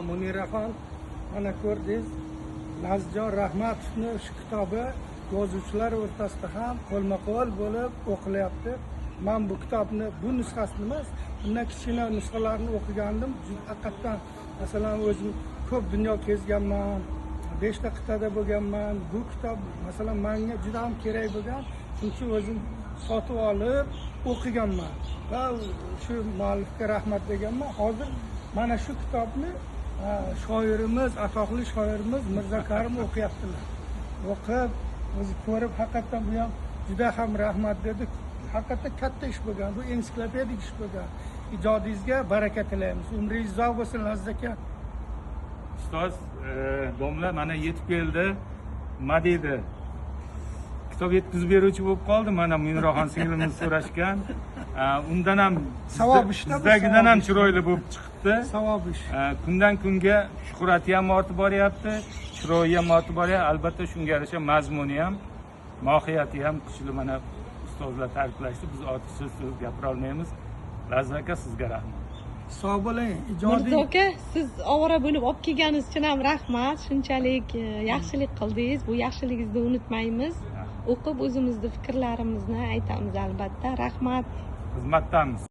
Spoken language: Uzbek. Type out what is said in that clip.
Muniraxon, mana ko'rdingiz, Nazjon Rahmatovning shu kitobi yozuvchilar o'rtasida ham qo'lma-qo'l bo'lib o'qilyapti. Men bu kitobni, bu nusxasini emas, bundan kichkina nusxalarini o'qigandim. Haqiqatdan, masalan, o'zim ko'p dunyo kezganman, 5 ta qit'ada bo'lganman. Bu kitob masalan menga juda ham kerak bo'lgan, chunki o'zim sotib olib o'qiganman va shu muallifga rahmat deganman. Hozir mana shu kitobni shoirimiz, atoqli shoirimiz Mirzo Karim o'qiyaptilar. O'qib, o'zi ko'rib, haqiqatdan bu ham juda ham rahmat dedi. Haqiqatdan katta ish bo'lgan, bu ensiklopedik ish bo'lgan. Ijodingizga baraka tilaymiz. Umringiz uzoq bo'lsin, Laziz aka. Ustoz, domla mana yetib keldi. Nima deydi? Kitob yetkazib beruvchi bo'lib qoldi. Mana Muniraxon singlimni so'rashgan. Undan ham savob ishda, bizdagidan ham chiroyli bo'lib chiqibdi. Savob ish. Kundan kunga shuhrati ham ortib boryapti, chiroyi ham ortib boryapti. Albatta shunga yarasha mazmuni ham, mohiyati ham kuchli. Mana ustozlar ta'riflashdi. Biz ortiqcha so'z gapira olmaymiz. Laziz aka, sizga rahmat. Sog' bo'ling. Ijodiy Mirzo aka, siz ovora bo'lib olib kelganingiz uchun ham rahmat. Shunchalik yaxshilik qildingiz. Bu yaxshiligingizni unutmaymiz. O'qib o'zimizni fikrlarimizni aytamiz albatta. Rahmat. Xizmatdamiz.